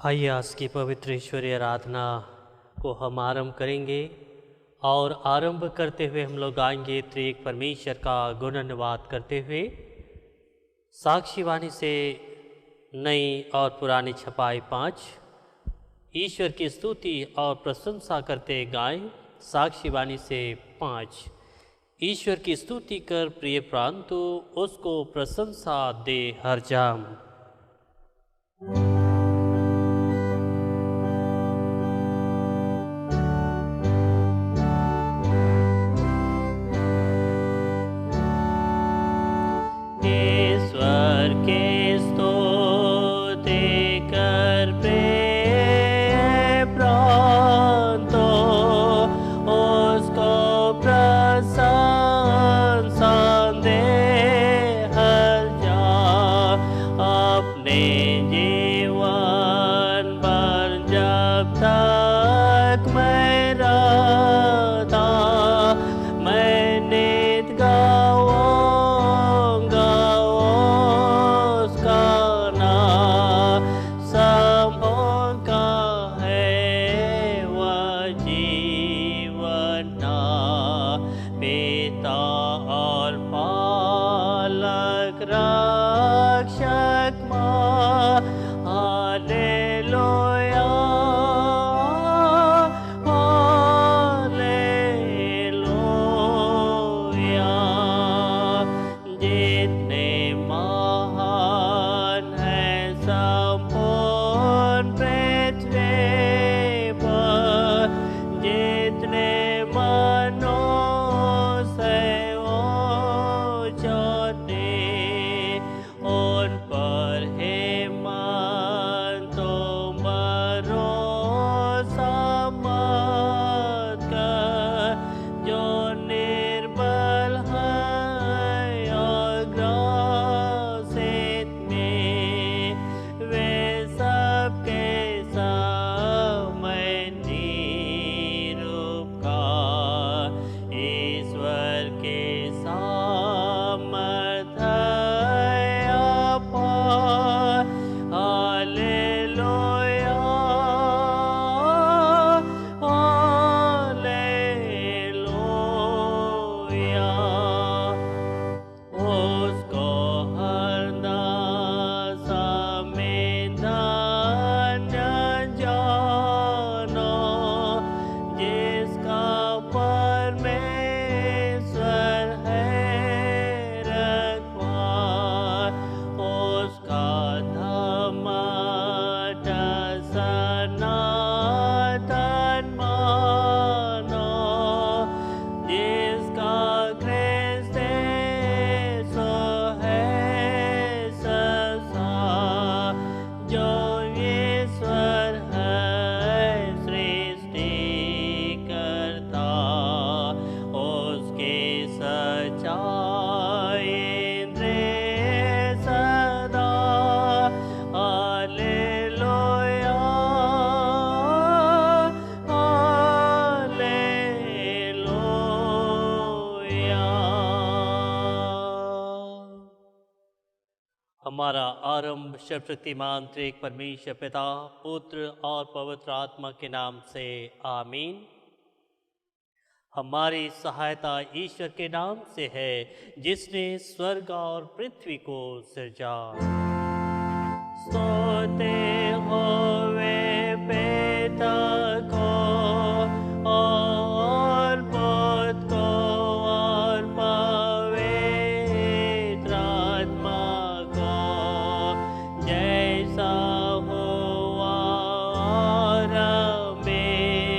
आइए आज की पवित्र ईश्वरीय आराधना को हम आरंभ करेंगे और आरंभ करते हुए हम लोग गाएंगे त्रिएक परमेश्वर का गुणन्वाद करते हुए साक्षीवाणी से नई और पुरानी छपाई 5। ईश्वर की स्तुति और प्रशंसा करते गाएं साक्षीवाणी से 5। ईश्वर की स्तुति कर प्रिय प्रांतु उसको प्रशंसा दे हर जाम। ईश्वर के स्तुति कर प्रिय प्रांतु उसको प्रशंसा दे हर जाम। अपने जीवन पर जब तक मैं रहता मैं नित गाऊंगा उसका नाम। समूह का है वह जीवन नाम। पिता और पालक रक्षक माँ हालेलुया हालेलुया। जितने महान है संपूर्ण पृथ्वी पर जितने मनुष्य चोटे उन पर हेमान तुम भरोसा मत कर। जो निर्बल है और ग्रसित में वे सबके समय निरुपकार। ईश्वर के सामर्थ अपार हालेलुया हालेलुया। उसको हर दशा में धन्य जानो जिसका परमेश्वर है रखवार। उसका धर्मठ सनातन मानो जिसका ख्रिस्त सो है ससा। जो ईश्वर है सृष्टि करता उसके सच्चाई इंद्रिय सदा हालेलुया हालेलुया। हमारा आरंभ सर्वशक्तिमान त्रिएक परमेश्वर पिता पुत्र और पवित्र आत्मा के नाम से आमीन। हमारी सहायता ईश्वर के नाम से है जिसने स्वर्ग और पृथ्वी को सृजा। स्तुति होवे पिता को और पुत्र को और पवित्र आत्मा को जैसा हुआ आरंभ में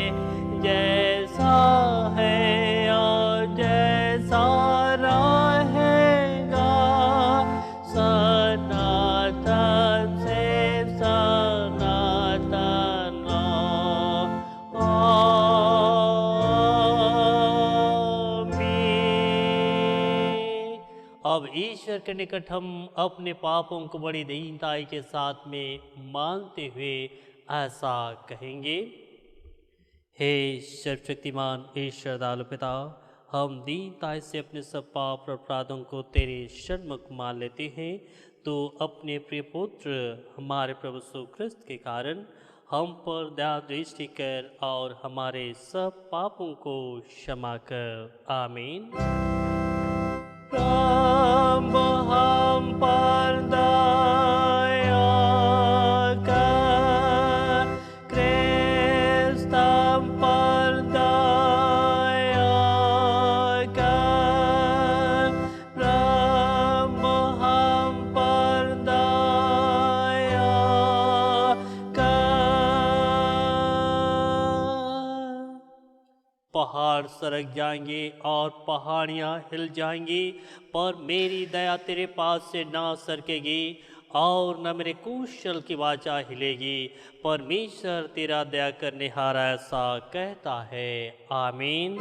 जैसा है और जैसा रहेगा सनातन से सनातन। आमीन। अब ईश्वर के निकट हम अपने पापों को बड़ी दीनताई के साथ में मानते हुए ऐसा कहेंगे। हे सर्वशक्तिमान ईश्वर दयालु पिता, हम दीनता से अपने सब पाप और अपराधों को तेरे सन्मुख मान लेते हैं तो अपने प्रिय पुत्र हमारे प्रभु यीशु ख्रिस्त के कारण हम पर दया दृष्टि कर और हमारे सब पापों को क्षमा कर। आमीन। प्रभु हम पर दया कर, क्रिस्त हम पर दया कर, प्रभु हम पर दया कर। पहाड़ सरक जाएंगे और पहाड़ियाँ हिल जाएंगी, पर मेरी दया तेरे पास से ना सरकेगी और न मेरे कुशल की वाचा हिलेगी। परमेश्वर तेरा दया करने हारा ऐसा कहता है। आमीन।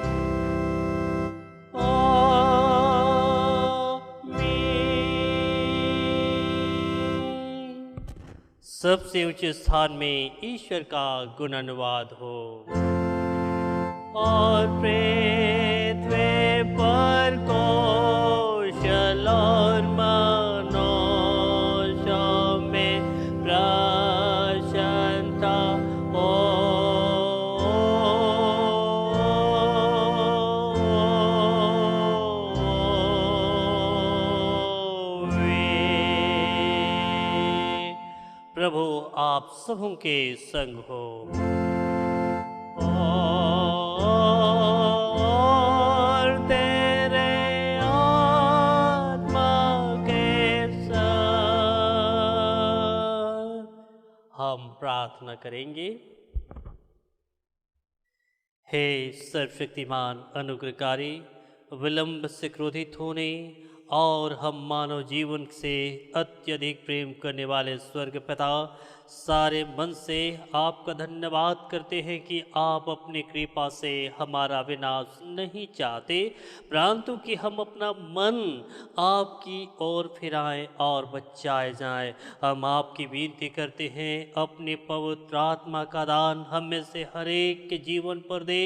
सबसे ऊंचे स्थान में ईश्वर का गुण अनुवाद हो। और पृथ्वी पर कौशल और मनुष्यों में प्रसन्नता होवे। प्रभु आप सबों के संग हो। और तेरे आत्मा के साथ हम प्रार्थना करेंगे। हे सर्वशक्तिमान अनुग्रहकारी, विलंब से क्रोधित होने और हम मानव जीवन से अत्यधिक प्रेम करने वाले स्वर्ग पिता, सारे मन से आपका धन्यवाद करते हैं कि आप अपनी कृपा से हमारा विनाश नहीं चाहते, परंतु कि हम अपना मन आपकी ओर फिराएं और बचाए जाएं। हम आपकी विनती करते हैं, अपने पवित्र आत्मा का दान हम में से हर एक के जीवन पर दे,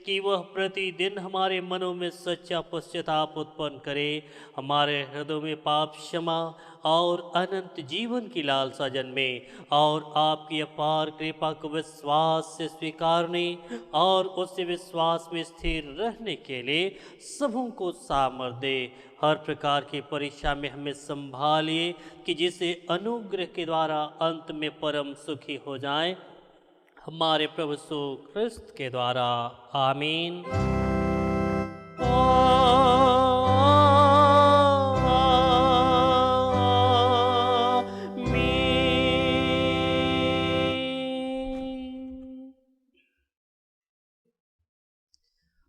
कि वह प्रतिदिन हमारे मनों में सच्चा पश्चाताप उत्पन्न करे, हमारे हृदयों में पाप क्षमा और अनंत जीवन की लालसा जन्मे, और आपकी अपार कृपा को विश्वास से स्वीकारने और उससे विश्वास में स्थिर रहने के लिए सबों को सामर्थ्य दे। हर प्रकार की परीक्षा में हमें संभालिए, कि जिसे अनुग्रह के द्वारा अंत में परम सुखी हो जाएं, हमारे प्रभु यीशु ख्रिस्त के द्वारा। आमीन।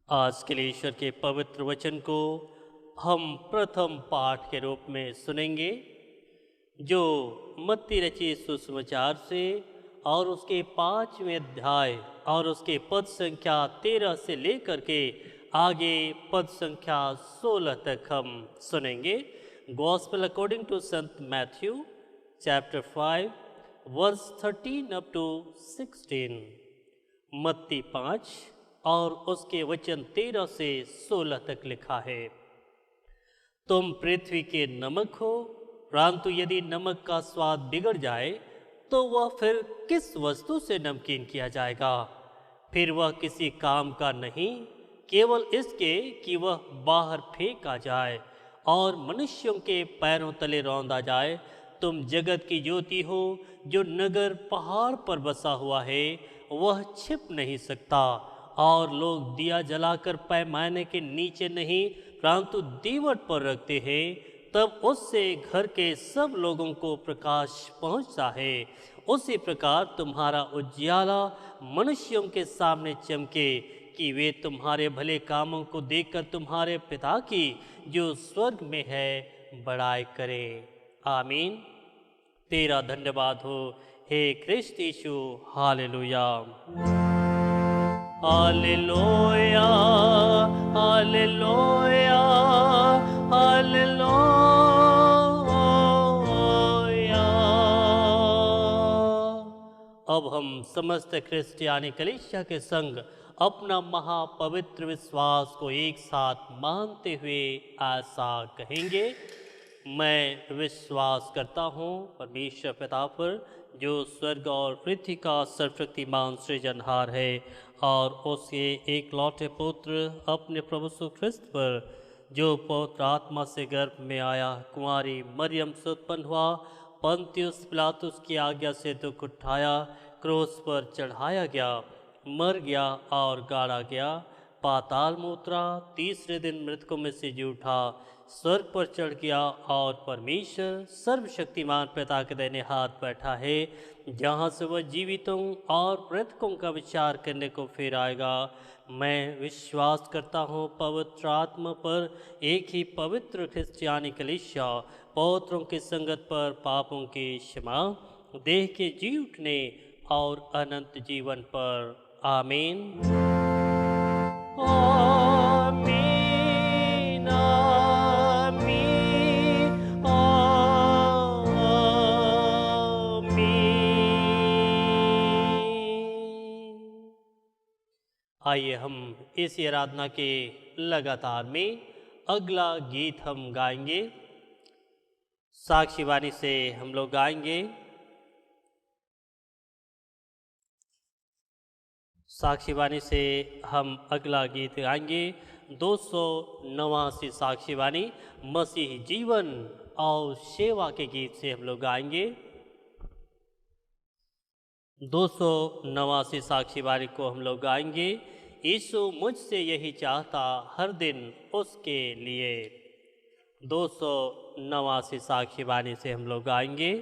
आज के लिए ईश्वर के पवित्र वचन को हम प्रथम पाठ के रूप में सुनेंगे, जो मत्ती रचित सुसमाचार से और उसके 5वें अध्याय और उसके पद संख्या 13 से लेकर के आगे पद संख्या 16 तक हम सुनेंगे। गॉस्पेल अकॉर्डिंग टू संत Matthew chapter 5 verse 13 up to 16। मत्ती 5 और उसके वचन 13 से 16 तक लिखा है। तुम पृथ्वी के नमक हो, परंतु यदि नमक का स्वाद बिगड़ जाए तो वह फिर किस वस्तु से नमकीन किया जाएगा? फिर वह किसी काम का नहीं, केवल इसके कि वह बाहर फेंका जाए और मनुष्यों के पैरों तले रौंदा जाए। तुम जगत की ज्योति हो। जो नगर पहाड़ पर बसा हुआ है वह छिप नहीं सकता, और लोग दिया जलाकर पैमाने के नीचे नहीं परंतु दीवट पर रखते हैं, तब उससे घर के सब लोगों को प्रकाश पहुंचता है। उसी प्रकार तुम्हारा उजियाला मनुष्यों के सामने चमके, कि वे तुम्हारे भले कामों को देखकर तुम्हारे पिता की जो स्वर्ग में है बड़ाई करें। आमीन। तेरा धन्यवाद हो हे कृष्ण यीशु। हालेलुया हालेलुया हालेलुया हालेलुया। अब हम समस्त क्रिस्टियानी कलीसिया के संग अपना महापवित्र विश्वास को एक साथ मानते हुए ऐसा कहेंगे। मैं विश्वास करता हूँ परमेश्वर पिता पर, जो स्वर्ग और पृथ्वी का सर्वशक्तिमान सृजनहार है, और उसके एकलौते पुत्र अपने प्रभु यीशु ख्रिस्त पर, जो पवित्र आत्मा से गर्भ में आया, कुंवारी मरियम से उत्पन्न हुआ, पंतियुस पिलातुस की आज्ञा से दुख उठाया, क्रूस पर चढ़ाया गया, मर गया और गाड़ा गया, पाताल में उतरा, तीसरे दिन मृतकों में से जी उठा, स्वर्ग पर चढ़ गया और परमेश्वर सर्वशक्तिमान पिता के दाहिने हाथ बैठा है, जहाँ से वह जीवितों और मृतकों का विचार करने को फिर आएगा। मैं विश्वास करता हूँ पवित्र आत्मा पर, एक ही पवित्र क्रिश्चियानी कलीसिया, पौत्रों की संगत पर, पापों की क्षमा, देह के जी उठने और अनंत जीवन पर। आमीन। आमीन, आमीन, आमीन। आइए हम इस आराधना के लगातार में अगला गीत हम गाएंगे। साक्षी वाणी से हम लोग गाएंगे। साक्षी वाणी से हम अगला गीत गाएंगे 289 साक्षी वाणी मसीह जीवन और सेवा के गीत से हम लोग गाएंगे। 289 साक्षी वाणी को हम लोग गाएंगे। यीशु मुझसे यही चाहता हर दिन उसके लिए। 289 साक्षी वाणी से हम लोग गाएंगे।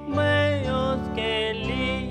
मैं उसके लिए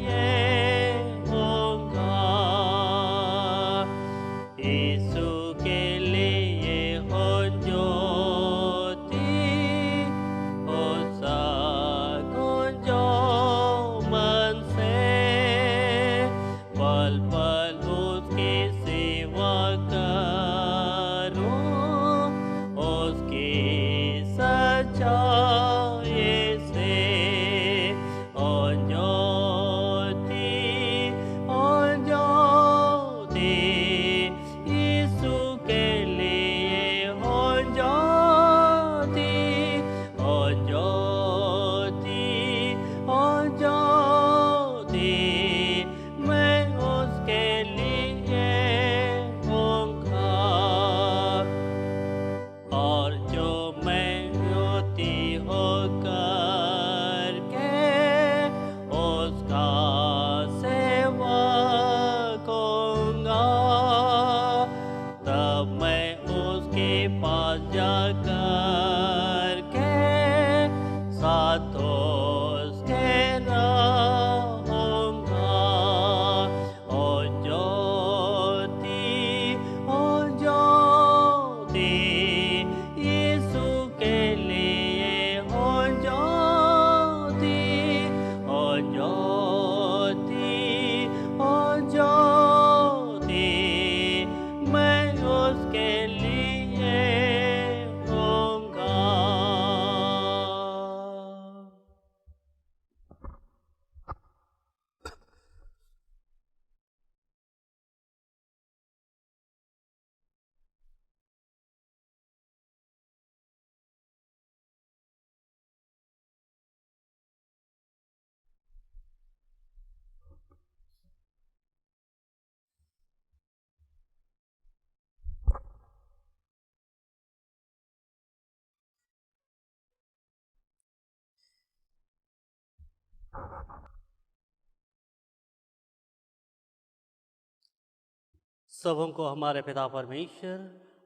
सबों को हमारे पिता परमेश्वर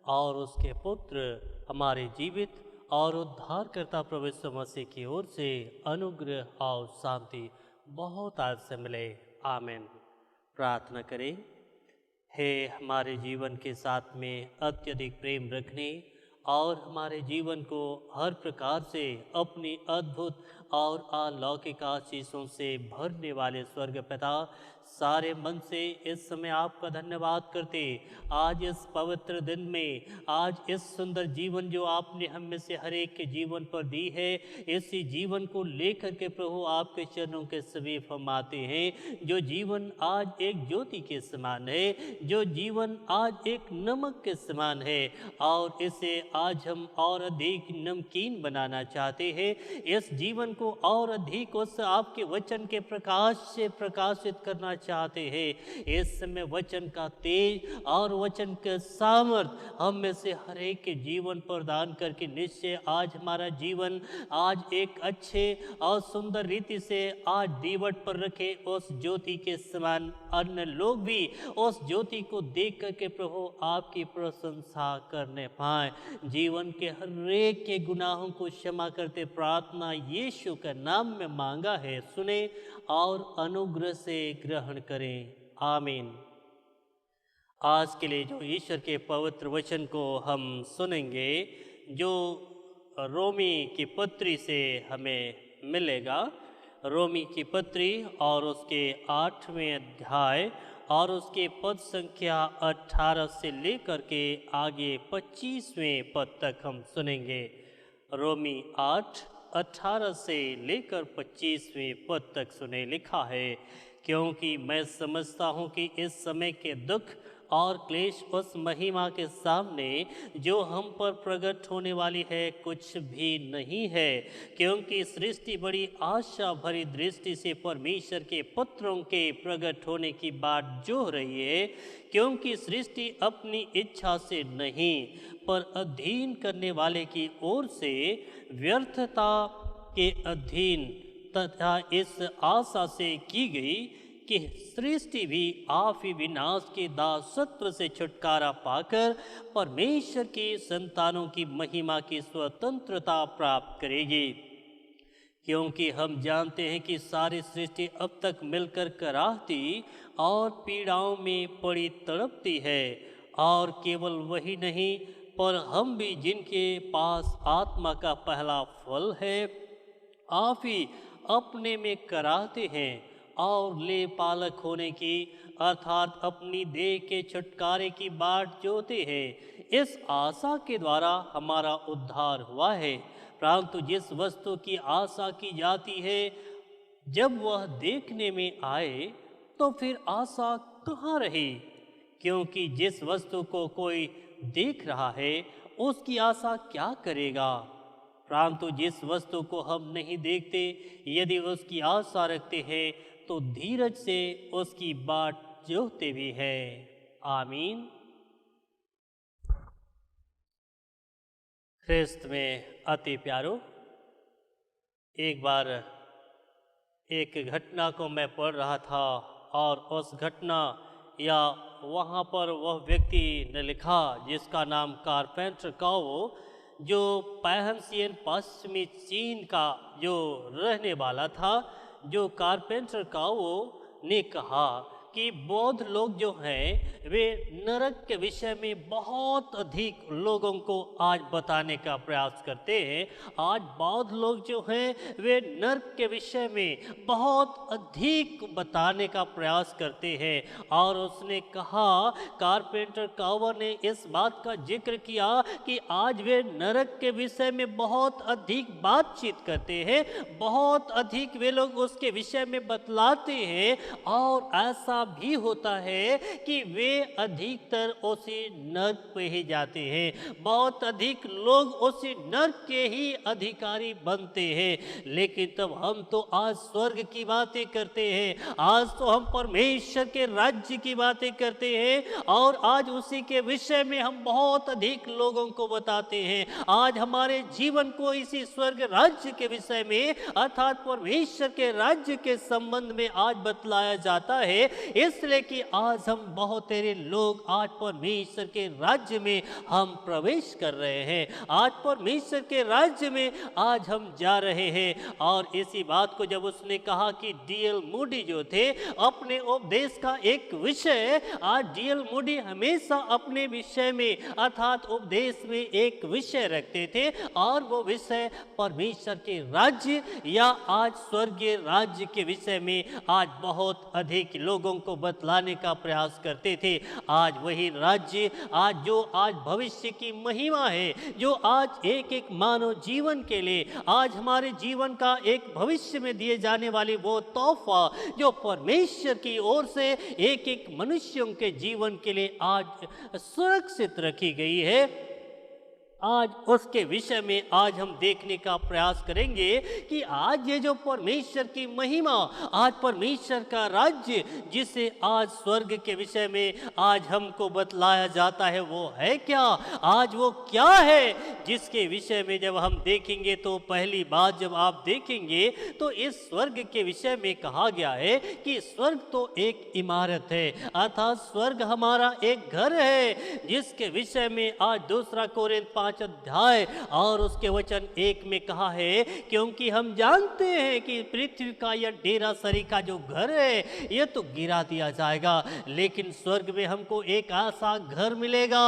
और उसके पुत्र हमारे जीवित और उद्धारकर्ता प्रभु यीशु मसीह की ओर से अनुग्रह और शांति बहुत आज से मिले। आमीन। प्रार्थना करें। हे हमारे जीवन के साथ में अत्यधिक प्रेम रखने और हमारे जीवन को हर प्रकार से अपनी अद्भुत और अलौकिक आशीषों से भरने वाले स्वर्ग पिता, सारे मन से इस समय आपका धन्यवाद करते। आज इस पवित्र दिन में, आज इस सुंदर जीवन जो आपने हम में से हर एक के जीवन पर दी है, इसी जीवन को लेकर के प्रभु आपके चरणों के समीप हम आते हैं। जो जीवन आज एक ज्योति के समान है, जो जीवन आज एक नमक के समान है, और इसे आज हम और अधिक नमकीन बनाना चाहते हैं। इस जीवन को और अधिक उस आपके वचन के प्रकाश से प्रकाशित करना चाहते हैं। इस समय वचन का तेज और वचन का सामर्थ हम में से हर एक के जीवन प्रदान करके निश्चय आज हमारा जीवन आज एक अच्छे और सुंदर रीति से आज दीवट पर रखे उस ज्योति के समान अन्य लोग भी उस ज्योति को देख करके प्रभु आपकी प्रशंसा करने पाए। जीवन के हर एक के गुनाहों को क्षमा करते प्रार्थना यीशु के नाम में मांगा है, सुने और अनुग्रह से ग्रहण करें। आमीन। आज के लिए जो ईश्वर के पवित्र वचन को हम सुनेंगे, जो रोमी की पत्री से हमें मिलेगा। रोमी की पत्री और उसके 8वें अध्याय और उसके पद संख्या 18 से लेकर के आगे 25वें पद तक हम सुनेंगे। रोमी 8:18 से लेकर 25वें पद तक सुने। लिखा है, क्योंकि मैं समझता हूँ कि इस समय के दुख और क्लेश उस महिमा के सामने जो हम पर प्रकट होने वाली है कुछ भी नहीं है। क्योंकि सृष्टि बड़ी आशा भरी दृष्टि से परमेश्वर के पुत्रों के प्रकट होने की बाट जोह रही है। क्योंकि सृष्टि अपनी इच्छा से नहीं पर अधीन करने वाले की ओर से व्यर्थता के अधीन तथा इस आशा से की गई कि सृष्टि भी आप ही विनाश के दासत्व से छुटकारा पाकर परमेश्वर की संतानों की महिमा की स्वतंत्रता प्राप्त करेगी। क्योंकि हम जानते हैं कि सारी सृष्टि अब तक मिलकर कराहती और पीड़ाओं में पड़ी तड़पती है, और केवल वही नहीं पर हम भी जिनके पास आत्मा का पहला फल है आप ही अपने में कराहते हैं और ले पालक होने की अर्थात अपनी देह के छुटकारे की बाट जोते हैं। इस आशा के द्वारा हमारा उद्धार हुआ है। परंतु जिस वस्तु की आशा की जाती है जब वह देखने में आए तो फिर आशा कहाँ रही? क्योंकि जिस वस्तु को कोई देख रहा है उसकी आशा क्या करेगा? परंतु जिस वस्तु को हम नहीं देखते यदि उसकी आशा रखते हैं तो धीरज से उसकी बाट जोहते भी है। आमीन। ख्रिस्त में अति प्यारो, एक बार एक घटना को मैं पढ़ रहा था और उस घटना या वहाँ पर वह व्यक्ति ने लिखा जिसका नाम कारपेंटर काओ, जो पैहनसियन पश्चिमी चीन का जो रहने वाला था, जो कारपेंटर काओ ने कहा कि बौद्ध लोग जो हैं वे नरक के विषय में बहुत अधिक लोगों को आज बताने का प्रयास करते हैं। आज बौद्ध लोग जो हैं वे नरक के विषय में बहुत अधिक बताने का प्रयास करते हैं। और उसने कहा, कारपेंटर काओ ने इस बात का जिक्र किया कि आज वे नरक के विषय में बहुत अधिक बातचीत करते हैं, बहुत अधिक वे लोग उसके विषय में बतलाते हैं, और ऐसा भी होता है कि वे अधिकतर उसी नरक पे ही जाते हैं। बहुत अधिक लोग उसी नरक के ही अधिकारी बनते हैं। लेकिन तब हम तो आज स्वर्ग की बातें करते हैं, आज तो हम परमेश्वर के राज्य की बातें करते हैं, और आज उसी के विषय में हम बहुत अधिक लोगों को बताते हैं। आज हमारे जीवन को इसी स्वर्ग राज्य के विषय में अर्थात परमेश्वर के राज्य के संबंध में आज बतलाया जाता है। इसलिए कि आज हम बहुत तेरे लोग आज परमेश्वर के राज्य में हम प्रवेश कर रहे हैं, आज परमेश्वर के राज्य में आज हम जा रहे हैं। और इसी बात को जब उसने कहा कि डीएल मूडी जो थे अपने उपदेश का एक विषय, आज डीएल मूडी हमेशा अपने विषय में अर्थात उपदेश में एक विषय रखते थे और वो विषय परमेश्वर के राज्य या आज स्वर्गीय राज्य के विषय में आज बहुत अधिक लोगों को बतलाने का प्रयास करते थे। आज वही राज्य आज जो आज भविष्य की महिमा है, जो आज एक एक मानव जीवन के लिए आज हमारे जीवन का एक भविष्य में दिए जाने वाली वो तोहफा जो परमेश्वर की ओर से एक एक मनुष्यों के जीवन के लिए आज सुरक्षित रखी गई है, आज उसके विषय में आज हम देखने का प्रयास करेंगे कि आज ये जो परमेश्वर की महिमा, आज परमेश्वर का राज्य जिसे आज स्वर्ग के विषय में आज हमको बतलाया जाता है वो है क्या, आज वो क्या है जिसके विषय में जब हम देखेंगे तो पहली बात जब आप देखेंगे तो इस स्वर्ग के विषय में कहा गया है कि स्वर्ग तो एक इमारत है, अर्थात स्वर्ग हमारा एक घर है जिसके विषय में आज दूसरा कोरिन्थ 5 अध्याय और उसके वचन 1 में कहा है, क्योंकि हम जानते हैं कि पृथ्वी का यह डेरा सरी का जो घर है यह तो गिरा दिया जाएगा, लेकिन स्वर्ग में हमको एक ऐसा घर मिलेगा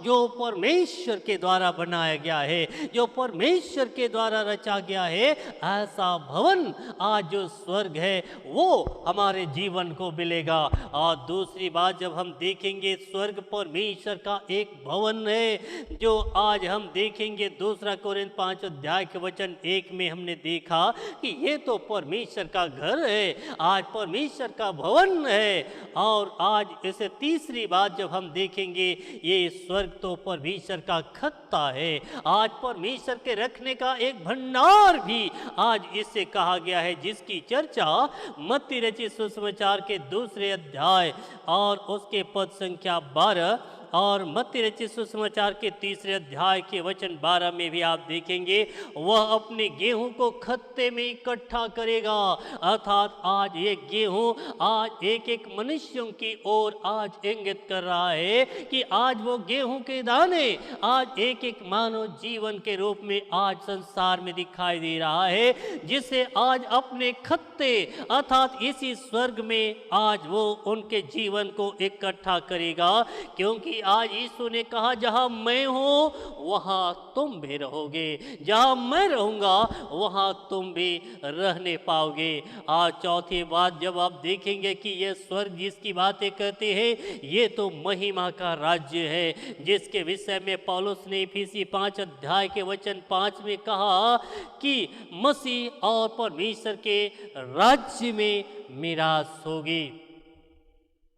जो परमेश्वर के द्वारा बनाया गया है, जो परमेश्वर के द्वारा रचा गया है। ऐसा भवन आज जो स्वर्ग है वो हमारे जीवन को मिलेगा। और दूसरी बात जब हम देखेंगे स्वर्ग परमेश्वर का एक भवन है जो आज हम देखेंगे दूसरा कोरिन्थ 5 अध्याय के वचन 1 में हमने देखा कि ये तो परमेश्वर का घर है, आज परमेश्वर का भवन है। और आज इसे तीसरी बात जब हम देखेंगे ये स्वर्ग तो परमेश्वर का खत्ता है, आज परमेश्वर के रखने का एक भंडार भी आज इससे कहा गया है, जिसकी चर्चा मत्ती रचित सुसमाचार के दूसरे अध्याय और उसके पद संख्या 12 और मत्ती रचित सुसमाचार के तीसरे अध्याय के वचन 12 में भी आप देखेंगे, वह अपने गेहूं को खत्ते में इकट्ठा करेगा। अर्थात आज ये गेहूं आज एक एक मनुष्यों की ओर आज इंगित कर रहा है कि आज वो गेहूं के दाने आज एक एक मानव जीवन के रूप में आज संसार में दिखाई दे रहा है, जिसे आज अपने खत्ते अर्थात इसी स्वर्ग में आज वो उनके जीवन को इकट्ठा करेगा। क्योंकि आज यीशु ने कहा जहां मैं हूं वहां तुम भी रहोगे, जहां मैं रहूंगा वहां तुम भी रहने पाओगे। आज चौथी बात जब आप देखेंगे कि यह स्वर्ग जिसकी बातें करते हैं ये तो महिमा का राज्य है, जिसके विषय में पौलुस ने इफिसी 5 अध्याय के वचन 5 में कहा कि मसीह और परमेश्वर के राज्य में मिरास होगी।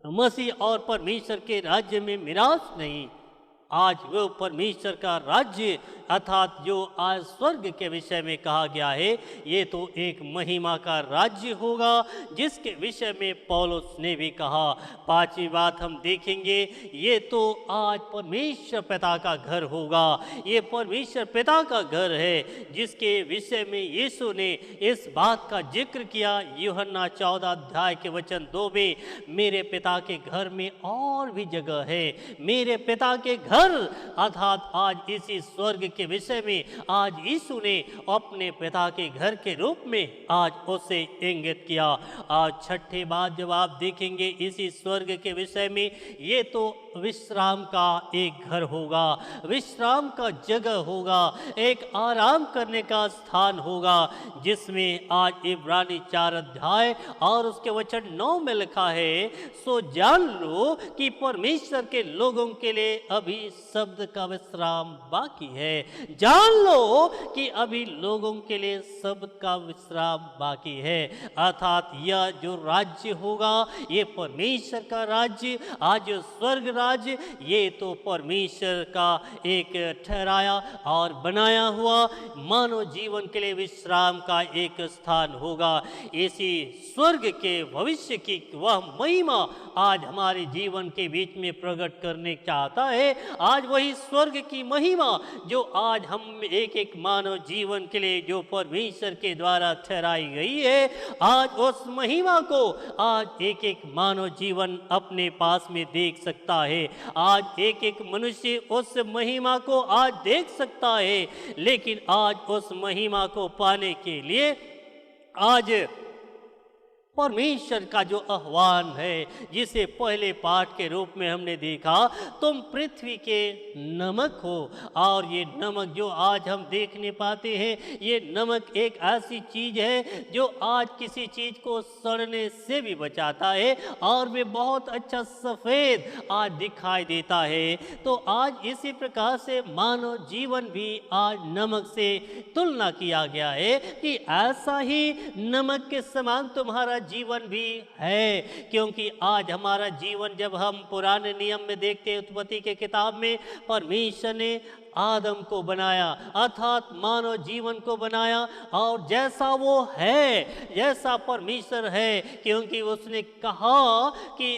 मसीह और परमेश्वर के राज्य में मिरास नहीं, आज वो परमेश्वर का राज्य अर्थात जो आज स्वर्ग के विषय में कहा गया है ये तो एक महिमा का राज्य होगा, जिसके विषय में पौलुस ने भी कहा। पांचवी बात हम देखेंगे ये तो आज परमेश्वर पिता का घर होगा, ये परमेश्वर पिता का घर है, जिसके विषय में यीशु ने इस बात का जिक्र किया यूहन्ना 14 अध्याय के वचन 2 में, मेरे पिता के घर में और भी जगह है, मेरे पिता के घर अर्थात आज इसी स्वर्ग के विषय में आज यीशु ने अपने पिता के घर के रूप में आज उसे इंगित किया। आज छठी बात जब आप देखेंगे इसी स्वर्ग के विषय में ये तो विश्राम का एक घर होगा, विश्राम का जगह होगा, एक आराम करने का स्थान होगा, जिसमें आज इब्रानी 4 अध्याय और उसके वचन 9 में लिखा है, सो जान लो कि परमेश्वर के लोगों के लिए अभी शब्द का विश्राम बाकी है। जान लो कि अभी लोगों के लिए शब्द का विश्राम बाकी है। अर्थात यह जो राज्य होगा ये परमेश्वर का राज्य, आज जो स्वर्ग राज्य, ये तो परमेश्वर का एक ठहराया और बनाया हुआ मानव जीवन के लिए विश्राम का एक स्थान होगा। इसी स्वर्ग के भविष्य की वह महिमा आज हमारे जीवन के बीच में प्रकट करने चाहता है। आज वही स्वर्ग की महिमा जो आज हम एक एक मानव जीवन के लिए जो परमेश्वर के द्वारा ठहराई गई है, आज उस महिमा को आज एक एक मानव जीवन अपने पास में देख सकता है। आज एक एक मनुष्य उस महिमा को आज देख सकता है, लेकिन आज उस महिमा को पाने के लिए आज परमेश्वर का जो आह्वान है, जिसे पहले पाठ के रूप में हमने देखा, तुम पृथ्वी के नमक हो। और ये नमक जो आज हम देखने पाते हैं, ये नमक एक ऐसी चीज है जो आज किसी चीज को सड़ने से भी बचाता है और वे बहुत अच्छा सफेद आज दिखाई देता है। तो आज इसी प्रकार से मानव जीवन भी आज नमक से तुलना किया गया है कि ऐसा ही नमक के समान तुम्हारा जीवन भी है। क्योंकि आज हमारा जीवन जब हम पुराने नियम में देखते हैं, उत्पत्ति के किताब में परमेश्वर ने आदम को बनाया, अर्थात मानव जीवन को बनाया, और जैसा वो है, जैसा परमेश्वर है, क्योंकि उसने कहा कि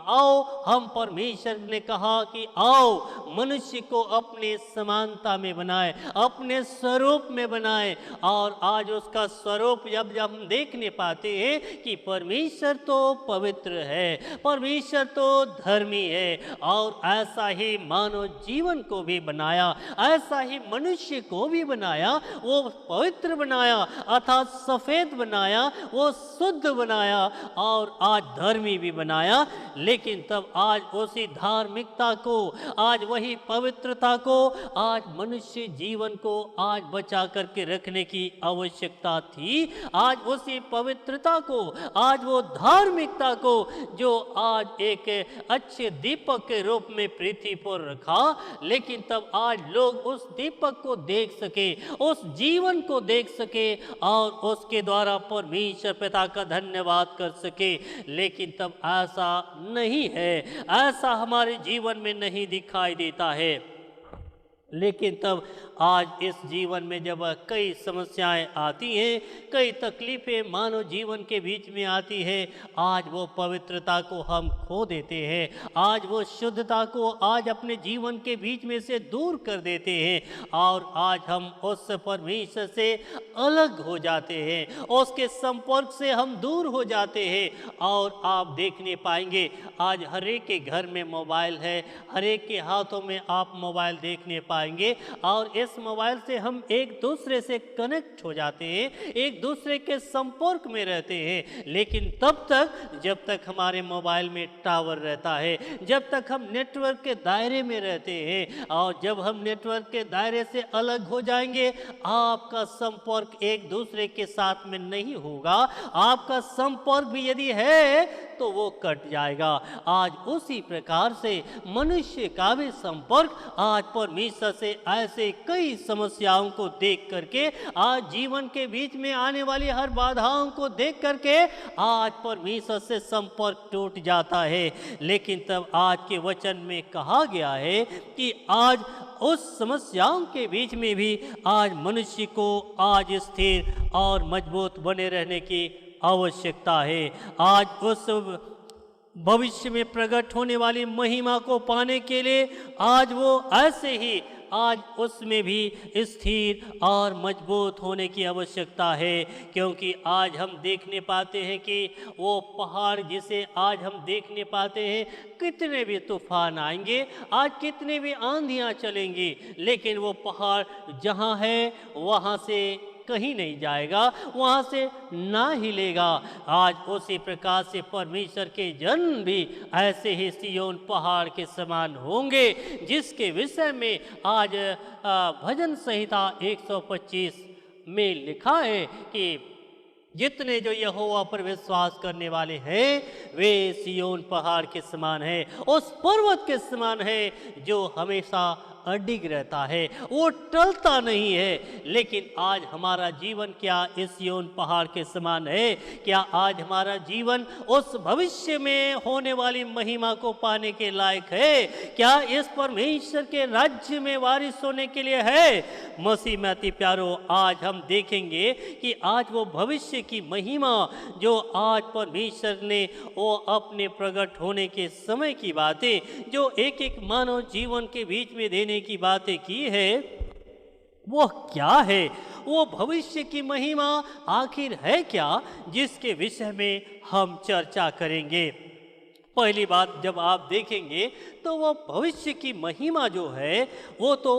आओ, हम परमेश्वर ने कहा कि आओ मनुष्य को अपने समानता में बनाए, अपने स्वरूप में बनाए। और आज उसका स्वरूप जब जब हम देखने पाते हैं कि परमेश्वर तो पवित्र है, परमेश्वर तो धर्मी है, और ऐसा ही मानव जीवन को भी बनाया, ऐसा ही मनुष्य को भी बनाया, वो पवित्र बनाया, अर्थात सफेद बनाया, वो शुद्ध बनाया और आज धर्मी भी बनाया। लेकिन तब आज उसी धार्मिकता को, आज वही पवित्रता को, आज मनुष्य जीवन को आज बचा करके रखने की आवश्यकता थी। आज उसी पवित्रता को, आज वो धार्मिकता को जो आज एक अच्छे दीपक के रूप में पृथ्वी पर रखा, लेकिन तब आज लोग उस दीपक को देख सके, उस जीवन को देख सके और उसके द्वारा परमेश्वर पिता का धन्यवाद कर सके। लेकिन तब ऐसा नहीं है, ऐसा हमारे जीवन में नहीं दिखाई देता है। लेकिन तब आज इस जीवन में जब कई समस्याएं आती हैं, कई तकलीफें मानव जीवन के बीच में आती है, आज वो पवित्रता को हम खो देते हैं, आज वो शुद्धता को आज अपने जीवन के बीच में से दूर कर देते हैं, और आज हम उस परमेश्वर से अलग हो जाते हैं, उसके संपर्क से हम दूर हो जाते हैं। और आप देखने पाएंगे आज हर एक के घर में मोबाइल है, हर एक के हाथों में आप मोबाइल देखने पाएंगे, और इस मोबाइल से हम एक दूसरे से कनेक्ट हो जाते हैं, एक दूसरे के संपर्क में रहते हैं। लेकिन तब तक जब तक हमारे मोबाइल में टावर रहता है, जब तक हम नेटवर्क के दायरे में रहते हैं, और जब हम नेटवर्क के दायरे से अलग हो जाएंगे, आपका संपर्क एक दूसरे के साथ में नहीं होगा। आपका संपर्क भी यदि है तो वो कट जाएगा। आज उसी प्रकार से मनुष्य का भी संपर्क आज परमेश्वर से ऐसे कई समस्याओं को देख करके, आज जीवन के बीच में आने वाली हर बाधाओं को देख करके आज परमेश्वर से संपर्क टूट जाता है। लेकिन तब आज के वचन में कहा गया है कि आज उस समस्याओं के बीच में भी आज मनुष्य को आज स्थिर और मजबूत बने रहने की आवश्यकता है। आज उस भविष्य में प्रकट होने वाली महिमा को पाने के लिए आज वो ऐसे ही आज उसमें भी स्थिर और मजबूत होने की आवश्यकता है। क्योंकि आज हम देखने पाते हैं कि वो पहाड़ जिसे आज हम देखने पाते हैं, कितने भी तूफान आएंगे, आज कितने भी आंधियां चलेंगी, लेकिन वो पहाड़ जहाँ है वहाँ से कहीं नहीं जाएगा, वहाँ से ना हिलेगा। आज उसी प्रकार से परमेश्वर के जन भी ऐसे ही सिय्योन पहाड़ के समान होंगे, जिसके विषय में आज भजन संहिता 125 में लिखा है कि जितने जो यहोवा पर विश्वास करने वाले हैं वे सिय्योन पहाड़ के समान है, उस पर्वत के समान है जो हमेशा अडिग रहता है, वो टलता नहीं है। लेकिन आज हमारा जीवन क्या इस सिय्योन पहाड़ के समान है? क्या आज हमारा जीवन उस भविष्य में होने वाली महिमा को पाने के लायक है? क्या इस परमेश्वर के राज्य में वारिस होने के लिए है? मसीह में अति प्यारो, आज हम देखेंगे कि आज वो भविष्य की महिमा जो आज परमेश्वर ने वो अपने प्रकट होने के समय की बातें जो एक एक मानव जीवन के बीच में देने की बातें की है, वो क्या है? वो भविष्य की महिमा आखिर है क्या, जिसके विषय में हम चर्चा करेंगे। पहली बात जब आप देखेंगे तो वो भविष्य की महिमा जो है वो तो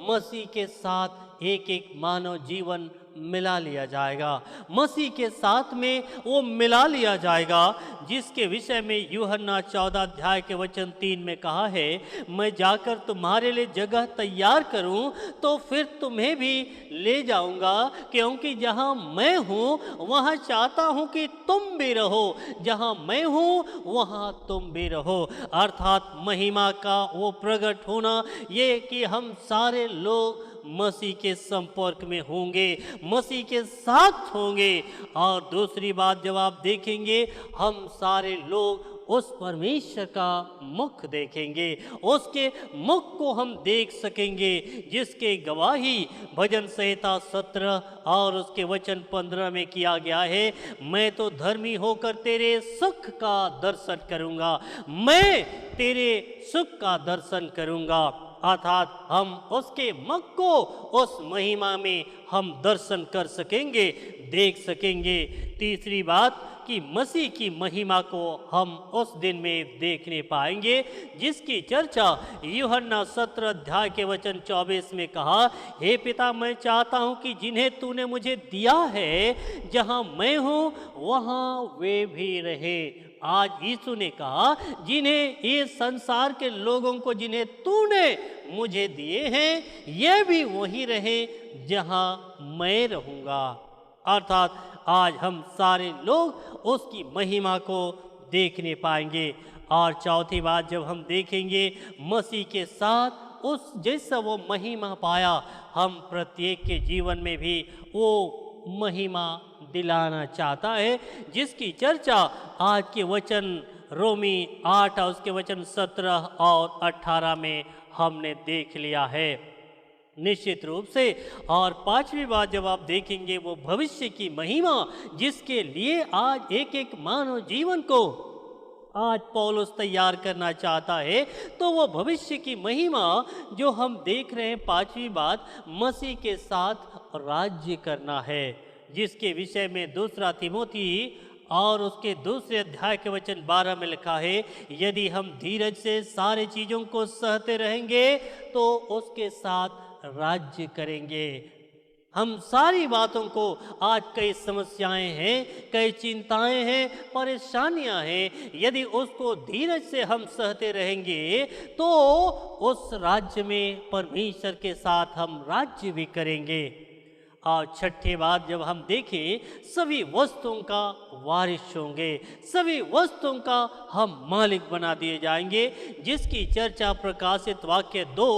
मसीह के साथ एक एक मानव जीवन मिला लिया जाएगा, मसीह के साथ में वो मिला लिया जाएगा, जिसके विषय में यूहन्ना 14 अध्याय के वचन 3 में कहा है, मैं जाकर तुम्हारे लिए जगह तैयार करूं तो फिर तुम्हें भी ले जाऊंगा, क्योंकि जहां मैं हूं वहां चाहता हूं कि तुम भी रहो, जहां मैं हूं वहां तुम भी रहो। अर्थात महिमा का वो प्रकट होना ये कि हम सारे लोग मसीह के संपर्क में होंगे, मसीह के साथ होंगे। और दूसरी बात जब आप देखेंगे, हम सारे लोग उस परमेश्वर का मुख देखेंगे, उसके मुख को हम देख सकेंगे, जिसके गवाही भजन संहिता 17 और उसके वचन 15 में किया गया है, मैं तो धर्मी होकर तेरे सुख का दर्शन करूंगा, मैं तेरे सुख का दर्शन करूंगा। अर्थात हम उसके मुख को उस महिमा में हम दर्शन कर सकेंगे, देख सकेंगे। तीसरी बात कि मसीह की महिमा को हम उस दिन में देखने पाएंगे, जिसकी चर्चा यूहन्ना 17 अध्याय के वचन 24 में कहा, हे पिता, मैं चाहता हूं कि जिन्हें तूने मुझे दिया है, जहां मैं हूं वहां वे भी रहे। आज यीशु ने कहा, जिन्हें इस संसार के लोगों को जिन्हें तूने मुझे दिए हैं, ये भी वही रहे जहां मैं रहूंगा। अर्थात आज हम सारे लोग उसकी महिमा को देखने पाएंगे। और चौथी बात जब हम देखेंगे, मसीह के साथ उस जैसा वो महिमा पाया, हम प्रत्येक के जीवन में भी वो महिमा दिलाना चाहता है, जिसकी चर्चा आज के वचन रोमी 8 और उसके वचन 17 और 18 में हमने देख लिया है निश्चित रूप से। और पांचवी बात जब आप देखेंगे, वो भविष्य की महिमा, जिसके लिए आज एक एक मानव जीवन को आज पौलुस तैयार करना चाहता है, तो वो भविष्य की महिमा जो हम देख रहे हैं, पांचवी बात मसीह के साथ राज्य करना है, जिसके विषय में दूसरा तिमोथी और उसके दूसरे अध्याय के वचन 12 में लिखा है, यदि हम धीरज से सारी चीज़ों को सहते रहेंगे तो उसके साथ राज्य करेंगे। हम सारी बातों को, आज कई समस्याएं हैं, कई चिंताएं हैं, परेशानियां हैं, यदि उसको धीरज से हम सहते रहेंगे तो उस राज्य में परमेश्वर के साथ हम राज्य भी करेंगे। और छठी बात जब हम देखें, सभी वस्तुओं का वारिस होंगे, सभी वस्तुओं का हम मालिक बना दिए जाएंगे, जिसकी चर्चा प्रकाशित वाक्य 2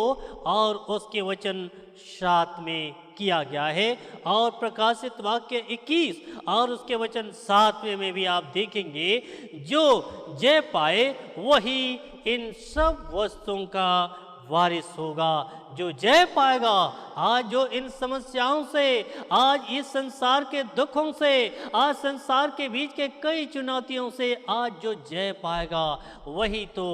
और उसके वचन 7 में किया गया है। और प्रकाशित वाक्य 21 और उसके वचन 7 में भी आप देखेंगे, जो जय पाए वही इन सब वस्तुओं का वारिस होगा। जो जय पाएगा, आज जो इन समस्याओं से, आज इस संसार के दुखों से, आज संसार के बीच के कई चुनौतियों से आज जो जय पाएगा, वही तो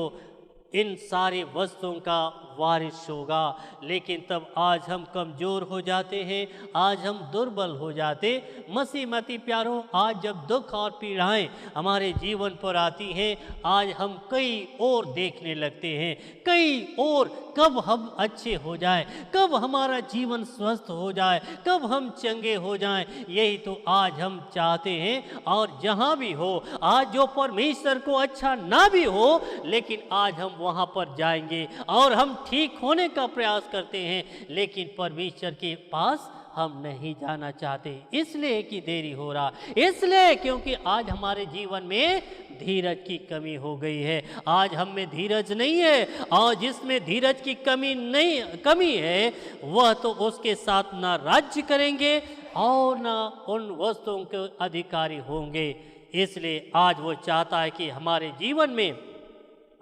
इन सारी वस्तुओं का वारिस होगा। लेकिन तब आज हम कमज़ोर हो जाते हैं, आज हम दुर्बल हो जाते। मसीह मती प्यारों, आज जब दुख और पीड़ाएं हमारे जीवन पर आती हैं, आज हम कई और देखने लगते हैं, कई और कब हम अच्छे हो जाएं, कब हमारा जीवन स्वस्थ हो जाए, कब हम चंगे हो जाएं, यही तो आज हम चाहते हैं। और जहाँ भी हो, आज जो परमेश्वर को अच्छा ना भी हो, लेकिन आज हम वहाँ पर जाएंगे और हम ठीक होने का प्रयास करते हैं, लेकिन परमेश्वर के पास हम नहीं जाना चाहते, इसलिए कि देरी हो रहा, इसलिए क्योंकि आज हमारे जीवन में धीरज की कमी हो गई है। आज हम में धीरज नहीं है, और जिसमें धीरज की कमी है वह तो उसके साथ ना राज्य करेंगे और ना उन वस्तुओं के अधिकारी होंगे। इसलिए आज वो चाहता है कि हमारे जीवन में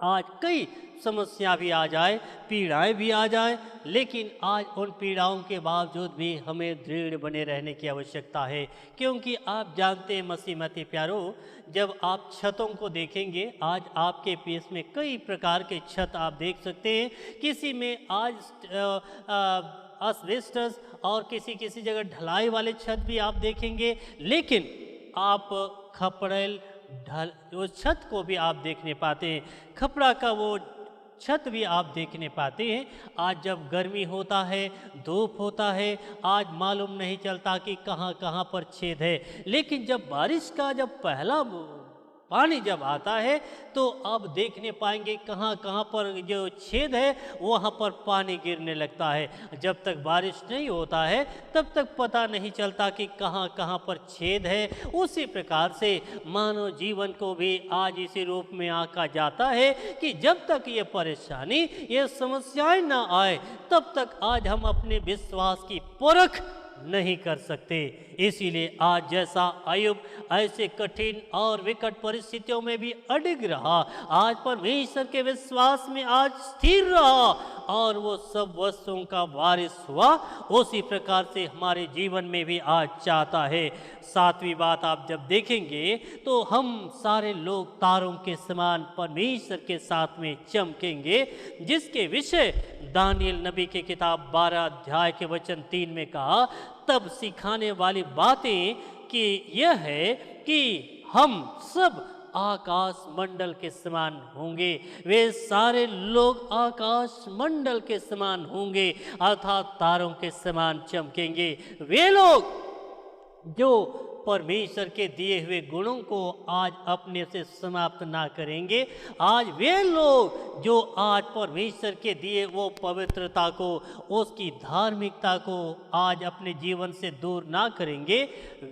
आज कई समस्या भी आ जाए, पीड़ाएं भी आ जाए, लेकिन आज उन पीड़ाओं के बावजूद भी हमें दृढ़ बने रहने की आवश्यकता है। क्योंकि आप जानते हैं मसीह मती प्यारो, जब आप छतों को देखेंगे, आज आपके पेश में कई प्रकार के छत आप देख सकते हैं। किसी में आज एस्बेस्टस और किसी जगह ढलाई वाले छत भी आप देखेंगे, लेकिन आप खपड़ेल उस छत को भी आप देखने पाते हैं, खपड़ा का वो छत भी आप देखने पाते हैं। आज जब गर्मी होता है, धूप होता है, आज मालूम नहीं चलता कि कहाँ कहाँ पर छेद है, लेकिन जब बारिश का जब पहला पानी जब आता है तो आप देखने पाएंगे कहाँ कहाँ पर जो छेद है वहाँ पर पानी गिरने लगता है। जब तक बारिश नहीं होता है तब तक पता नहीं चलता कि कहाँ कहाँ पर छेद है। उसी प्रकार से मानव जीवन को भी आज इसी रूप में आंका जाता है कि जब तक ये परेशानी, ये समस्याएं ना आए, तब तक आज हम अपने विश्वास की परख नहीं कर सकते। इसीलिए आज जैसा अय्यूब ऐसे कठिन और विकट परिस्थितियों में भी अडिग रहा, आज परमेश्वर के विश्वास में आज स्थिर रहा और वो सब वस्तुओं का वारिस हुआ, उसी प्रकार से हमारे जीवन में भी आज चाहता है। सातवीं बात आप जब देखेंगे तो हम सारे लोग तारों के समान परमेश्वर के साथ में चमकेंगे, जिसके विषय दानियल नबी की किताब 12 अध्याय के वचन 3 में कहा, तब सिखाने वाली बातें कि यह है कि हम सब आकाश मंडल के समान होंगे। वे सारे लोग आकाश मंडल के समान होंगे, अर्थात तारों के समान चमकेंगे। वे लोग जो परमेश्वर के दिए हुए गुणों को आज अपने से समाप्त ना करेंगे, आज वे लोग जो आज परमेश्वर के दिए वो पवित्रता को, उसकी धार्मिकता को आज अपने जीवन से दूर ना करेंगे,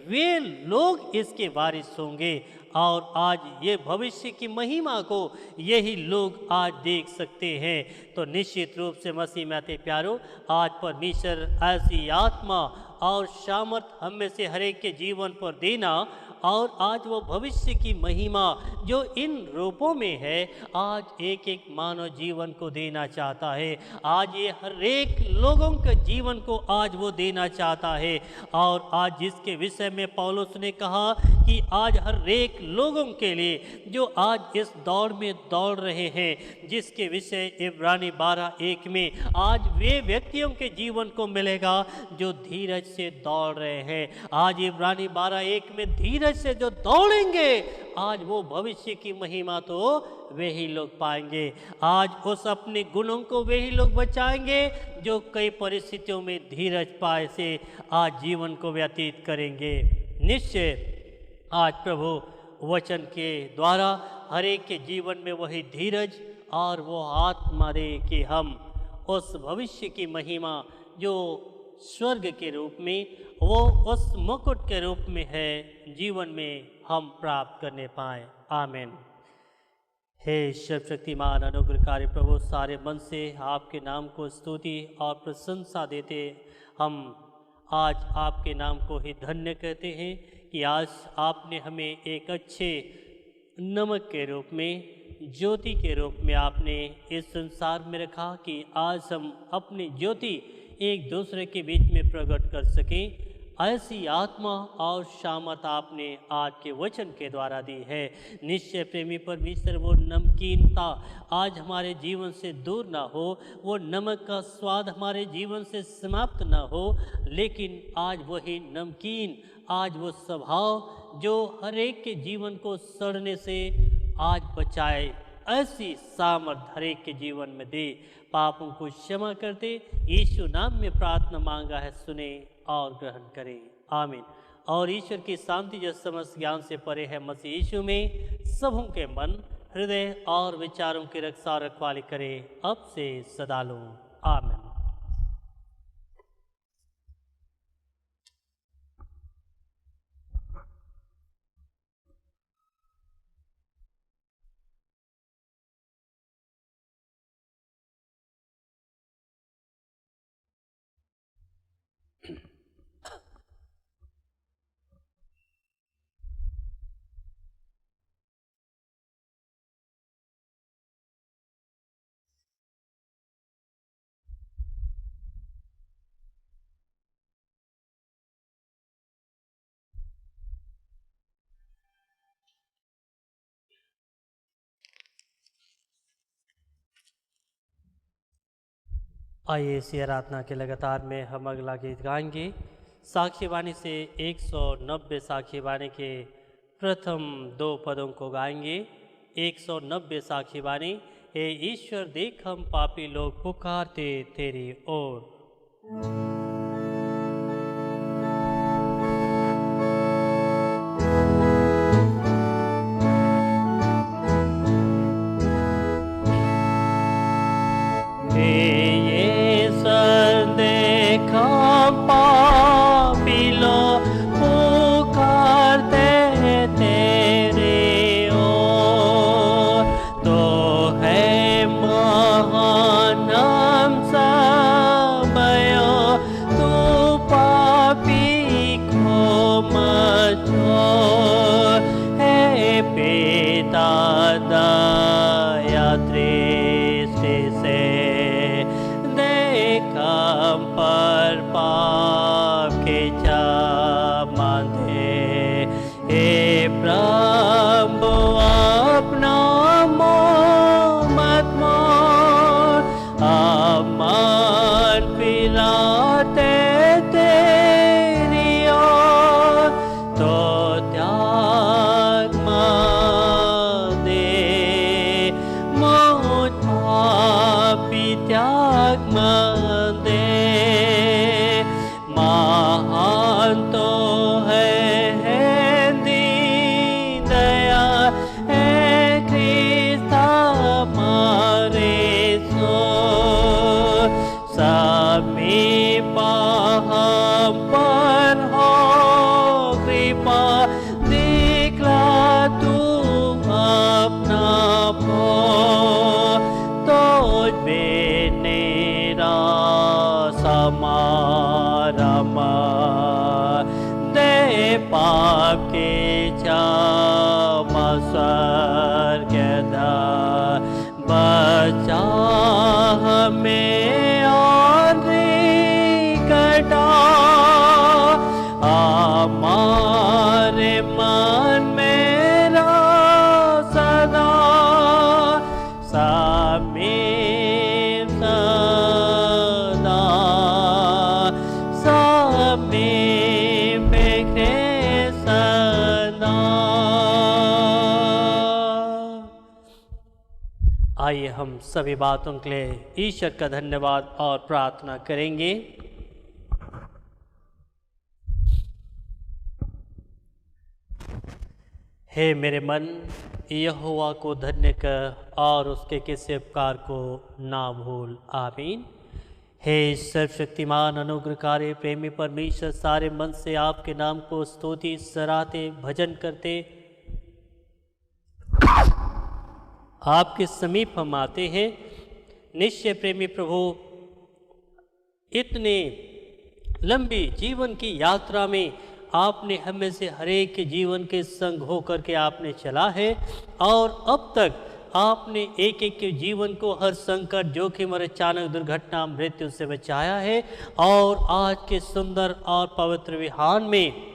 वे लोग इसके वारिस होंगे। और आज ये भविष्य की महिमा को यही लोग आज देख सकते हैं। तो निश्चित रूप से मसीह में प्यारो, आज परमेश्वर ऐसी आत्मा और सामर्थ हम में से हर एक के जीवन पर देना, और आज वो भविष्य की महिमा जो इन रूपों में है आज एक एक मानव जीवन को देना चाहता है। आज ये हर एक लोगों के जीवन को आज वो देना चाहता है। और आज जिसके विषय में पौलुस ने कहा कि आज हर एक लोगों के लिए जो आज इस दौड़ में दौड़ रहे हैं, जिसके विषय इब्रानी 12:1 में आज वे व्यक्तियों के जीवन को मिलेगा जो धीरज से दौड़ रहे हैं। आज इब्रानी 12:1 में धीरज से जो दौड़ेंगे आज वो भविष्य की महिमा तो वे ही लोग पाएंगे। आज उस अपने गुणों को वे ही लोग बचाएंगे जो कई परिस्थितियों में धीरज पाए से आज जीवन को व्यतीत करेंगे। निश्चय आज प्रभु वचन के द्वारा हर एक के जीवन में वही धीरज और वो आत्मा दे कि हम उस भविष्य की महिमा जो स्वर्ग के रूप में, वो उस मुकुट के रूप में है, जीवन में हम प्राप्त करने पाएं। आमीन। हे सर्वशक्तिमान अनुग्रहकारी प्रभु, सारे मन से आपके नाम को स्तुति और प्रशंसा देते हम आज आपके नाम को ही धन्य कहते हैं कि आज आपने हमें एक अच्छे नमक के रूप में, ज्योति के रूप में आपने इस संसार में रखा कि आज हम अपनी ज्योति एक दूसरे के बीच में प्रकट कर सकें। ऐसी आत्मा और सामर्थ आपने आज के वचन के द्वारा दी है। निश्चय प्रेमी परमेश्वर, वो नमकीनता आज हमारे जीवन से दूर ना हो, वो नमक का स्वाद हमारे जीवन से समाप्त ना हो, लेकिन आज वही नमकीन, आज वो स्वभाव जो हर एक के जीवन को सड़ने से आज बचाए, ऐसी सामर्थ हर एक के जीवन में दे। पापों को क्षमा करते यीशु नाम में प्रार्थना मांगा है, सुने और ग्रहण करें। आमीन। और ईश्वर की शांति जो समस्त ज्ञान से परे है, मसीह यीशु में सबों के मन, हृदय और विचारों की रक्षा और रखवाली करे, अब से सदा लो। आमीन। आइए इसी आराधना के लगातार में हम अगला गीत गाएंगे। साक्षी वाणी से 190 साक्षी वाणी के प्रथम 2 पदों को गाएंगे। 190 साक्षी वाणी। हे ईश्वर देख हम पापी लोग पुकारते तेरी ओर। आइए हम सभी बातों के लिए ईश्वर का धन्यवाद और प्रार्थना करेंगे। हे मेरे मन, यहोवा को धन्य कर और उसके किसी उपकार को ना भूल। आमीन। हे सर्वशक्तिमान अनुग्रहकारी प्रेमी परमेश्वर, सारे मन से आपके नाम को स्तुति सराहते भजन करते आपके समीप हम आते हैं। निश्चय प्रेमी प्रभु, इतने लंबी जीवन की यात्रा में आपने हमें से हरेक के जीवन के संग होकर के आपने चला है और अब तक आपने एक एक के जीवन को हर संकट, जोखिम और अचानक दुर्घटना, मृत्यु से बचाया है और आज के सुंदर और पवित्र विहान में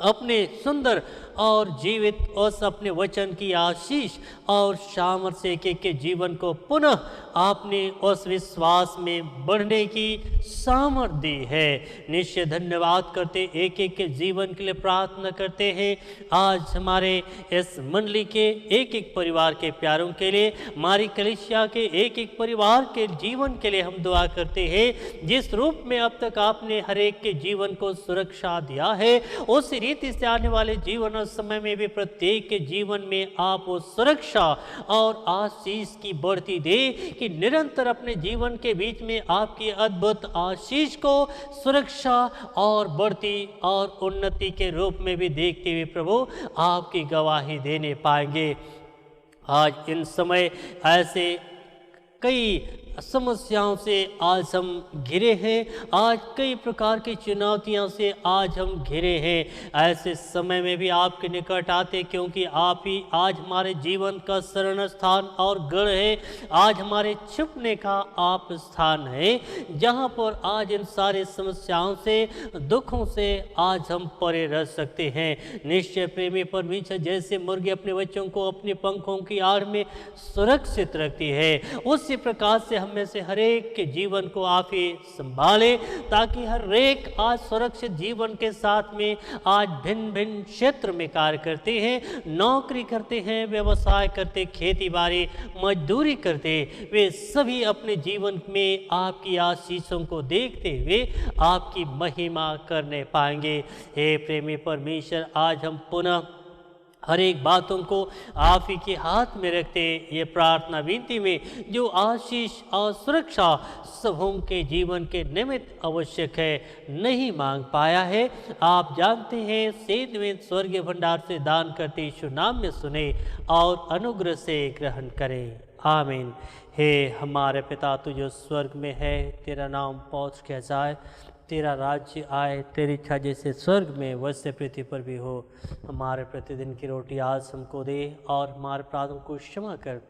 अपने सुंदर और जीवित उस अपने वचन की आशीष और सामर्थ्य से एक के जीवन को पुनः आपने उस विश्वास में बढ़ने की सामर्थ्य दी है। निश्चय धन्यवाद करते, एक एक के जीवन के लिए प्रार्थना करते हैं। आज हमारे इस मंडली के एक एक परिवार के प्यारों के लिए, हमारी कलीसिया के एक एक परिवार के जीवन के लिए हम दुआ करते हैं। जिस रूप में अब तक आपने हर एक के जीवन को सुरक्षा दिया है, उस रीति से आने वाले जीवन और समय में भी प्रत्येक के जीवन में आप वो सुरक्षा और आशीष की बढ़ती दे कि निरंतर अपने जीवन के बीच में आपकी अद्भुत आशीष को सुरक्षा और बढ़ती और उन्नति के रूप में भी देखते हुए प्रभु आपकी गवाही देने पाएंगे। आज इन समय ऐसे कई समस्याओं से आज हम घिरे हैं, आज कई प्रकार की चुनौतियों से आज हम घिरे हैं। ऐसे समय में भी आपके निकट आते, क्योंकि आप ही आज हमारे जीवन का शरण स्थान और गढ़ है। आज हमारे छुपने का आप स्थान है, जहाँ पर आज इन सारे समस्याओं से, दुखों से आज हम परे रह सकते हैं। निश्चय प्रेमी परमेश्वर, जैसे मुर्गी अपने बच्चों को अपने पंखों की आड़ में सुरक्षित रखती है, उसी प्रकार से हम में से हर एक के जीवन को आप ही संभाले, ताकि हर एक आज सुरक्षित जीवन के साथ में आज भिन्न भिन्न क्षेत्र में कार्य करते हैं, नौकरी करते हैं, व्यवसाय करते, खेती बाड़ी मजदूरी करते, वे सभी अपने जीवन में आपकी आशीषों को देखते हुए आपकी महिमा करने पाएंगे। हे प्रेमी परमेश्वर, आज हम पुनः हर एक बातों को आप ही के हाथ में रखते ये प्रार्थना विनती में, जो आशीष और सुरक्षा सबों के जीवन के निमित्त आवश्यक है, नहीं मांग पाया है, आप जानते हैं, सेध में स्वर्गीय भंडार से दान करते यीशु नाम में सुने और अनुग्रह से ग्रहण करें। आमीन। हे हमारे पिता, तू जो स्वर्ग में है, तेरा नाम पहुँच के जाए, तेरा राज्य आए, तेरी इच्छा जैसे स्वर्ग में वैसे पृथ्वी पर भी हो। हमारे प्रतिदिन की रोटी आज हमको दे, और हमारे अपराधों को क्षमा कर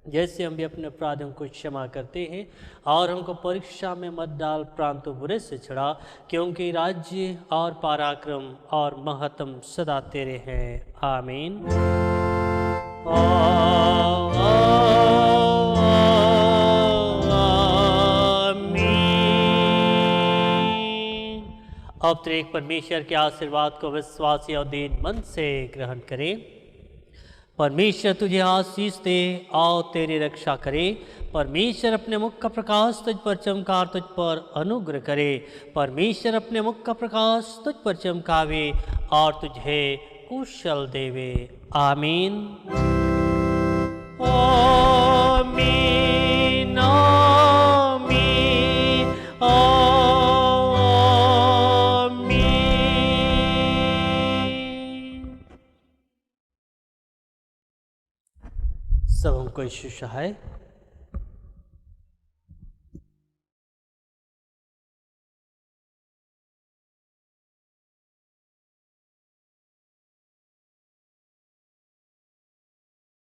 जैसे हम भी अपने अपराधों को क्षमा करते हैं, और हमको परीक्षा में मत डाल, प्रांतु बुरे से छुड़ा, क्योंकि राज्य और पराक्रम और महत्व सदा तेरे हैं। आमीन। अब त्रिएक परमेश्वर के आशीर्वाद को विश्वासी और दीन मन से ग्रहण करें। परमेश्वर तुझे आशीष दे और तेरी रक्षा करे। परमेश्वर अपने मुख का प्रकाश तुझ पर चमकार, तुझ पर अनुग्रह करे। परमेश्वर अपने मुख का प्रकाश तुझ पर चमकावे और तुझे कुशल देवे। आमीन। आमीन। आमीन। सब हमको यीशु सहाय